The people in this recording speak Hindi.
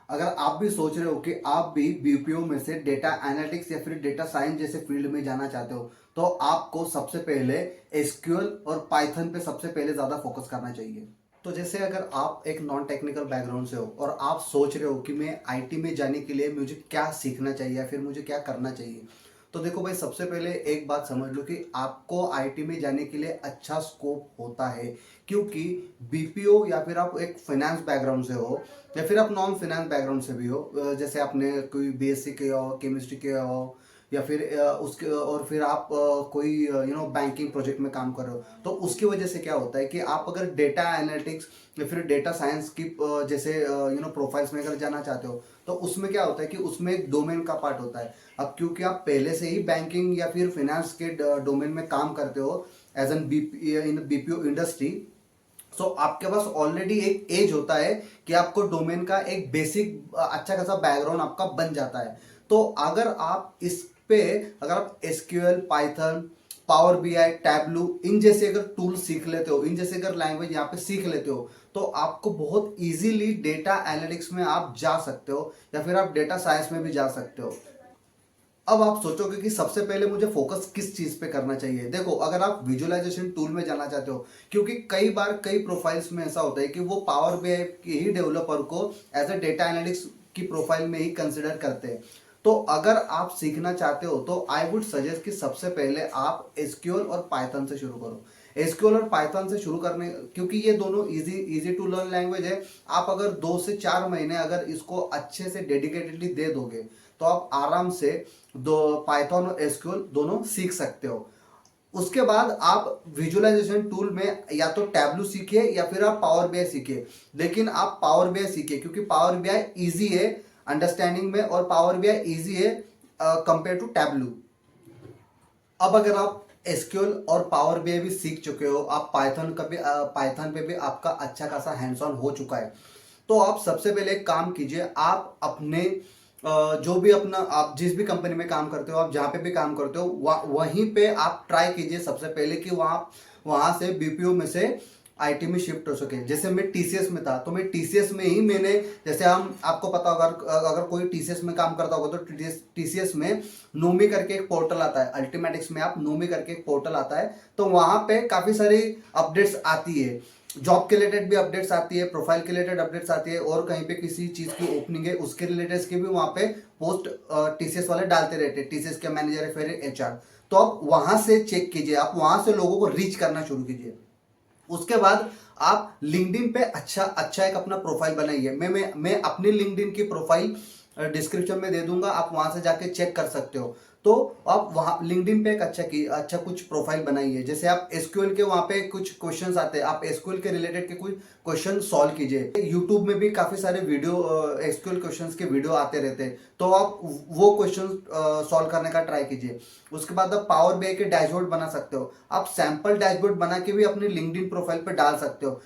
अगर आप भी सोच रहे हो कि आप भी बीपीओ में से डेटा एनालिटिक्स या फिर डेटा साइंस जैसे फील्ड में जाना चाहते हो, तो आपको सबसे पहले एसक्यूएल और पाइथन पे सबसे पहले ज़्यादा फोकस करना चाहिए। तो जैसे अगर आप एक नॉन टेक्निकल बैकग्राउंड से हो और आप सोच रहे हो कि मैं आईटी में जाने के लिए मुझे क्या सीखना चाहिए या फिर मुझे क्या करना चाहिए, तो देखो भाई, सबसे पहले एक बात समझ लो कि आपको आईटी में जाने के लिए अच्छा स्कोप होता है। क्योंकि बीपीओ या फिर आप एक फाइनेंस बैकग्राउंड से हो या फिर आप नॉन फाइनेंस बैकग्राउंड से भी हो, जैसे आपने कोई बीएससी किया हो, केमिस्ट्री किया हो, या फिर उसके और फिर आप कोई बैंकिंग प्रोजेक्ट में काम कर रहे हो, तो उसकी वजह से क्या होता है कि आप अगर डेटा एनालिटिक्स या फिर डेटा साइंस की जैसे प्रोफाइल्स में अगर जाना चाहते हो, तो उसमें क्या होता है कि उसमें एक डोमेन का पार्ट होता है। अब क्योंकि आप पहले से ही बैंकिंग या फिर फाइनेंस के डोमेन में काम करते हो as an in BPO industry, so आपके पास ऑलरेडी एक एज होता है कि आपको डोमेन का एक बेसिक अच्छा खासा बैकग्राउंड आपका बन जाता है। तो अगर आप इस पे अगर आप SQL, Python, power BI, Tableau, इन जैसे अगर टूल सीख लेते हो, इन जैसे अगर लैंग्वेज यहाँ पे सीख लेते हो, तो आपको बहुत इजीली डेटा एनालिटिक्स में आप जा सकते हो या फिर आप डेटा साइंस में भी जा सकते हो। अब आप सोचोगे कि सबसे पहले मुझे फोकस किस चीज पे करना चाहिए। देखो, अगर आप विजुअलाइजेशन टूल में जाना चाहते हो, क्योंकि कई बार कई प्रोफाइल्स में ऐसा होता है कि वो पावर बीआई के ही डेवलपर को एज ए डेटा एनालिटिक्स की प्रोफाइल में ही कंसिडर करते हैं। तो अगर आप सीखना चाहते हो तो आई वुड सजेस्ट कि सबसे पहले आप एसक्यूएल और पाइथन से शुरू करो। एसक्यूएल और पाइथन से शुरू करने, क्योंकि ये दोनों easy easy to learn language है। आप अगर 2 से 4 महीने अगर इसको अच्छे से डेडिकेटेडली दे दोगे, तो आप आराम से दो पाइथन और एसक्यूएल दोनों सीख सकते हो। उसके बाद आप विजुअलाइजेशन टूल में या तो टैबलू सीखिए या फिर आप पावर बीआई सीखिए। लेकिन आप पावर बीआई सीखिए क्योंकि पावर बीआई इजी है अंडरस्टैंडिंग में, और पावर बीआई इजी है कंपेयर टू टैबलू। अब अगर आप एसक्यूएल और पावर बीआई भी सीख चुके हो, आप पाइथन पे भी आपका अच्छा खासा हैंड्स ऑन हो चुका है, तो आप सबसे पहले एक काम कीजिए। आप अपने जो भी अपना आप जिस भी कंपनी में काम करते हो, आप जहाँ पे भी काम करते हो, वहीं पे आप ट्राई कीजिए सबसे पहले कि वहाँ वहाँ से बीपीओ में से आईटी में शिफ्ट हो सके। जैसे मैं टीसीएस में था, तो मैं टीसीएस में ही मैंने, जैसे हम आपको पता होगा, अगर कोई टीसीएस में काम करता होगा तो टीसीएस में नोमी करके एक पोर्टल आता है, अल्टीमेटिक्स में आप नोमी करके एक पोर्टल आता है, तो वहाँ पे काफ़ी सारी अपडेट्स आती है। जॉब के रिलेटेड भी अपडेट्स आती है, प्रोफाइल के रिलेटेड अपडेट्स आती है, और कहीं पे किसी चीज़ की ओपनिंग है उसके रिलेटेड की भी वहाँ पे पोस्ट टीसीएस वाले डालते रहते हैं, टीसीएस के मैनेजर है फिर एचआर। तो आप वहाँ से चेक कीजिए, आप वहाँ से लोगों को रीच करना शुरू कीजिए। उसके बाद आप लिंक्डइन पे अच्छा अच्छा एक अपना प्रोफाइल बनाइए। मैं अपनी लिंक्डइन की प्रोफाइल डिस्क्रिप्शन में दे दूंगा, आप वहां से जाके चेक कर सकते हो। तो आप वहाँ लिंक्डइन पे एक अच्छा कुछ प्रोफाइल बनाइए। जैसे आप एसक्यूएल के वहाँ पे कुछ क्वेश्चंस आते हैं, आप एसक्यूएल के रिलेटेड के कुछ क्वेश्चन सॉल्व कीजिए। यूट्यूब में भी काफ़ी सारे वीडियो एसक्यूएल क्वेश्चंस के वीडियो आते रहते हैं, तो आप वो क्वेश्चन सॉल्व करने का ट्राई कीजिए। उसके बाद आप पावर बीआई के डैशबोर्ड बना सकते हो। आप सैंपल डैशबोर्ड बना के भी अपनी लिंक्डइन प्रोफाइल पे डाल सकते हो।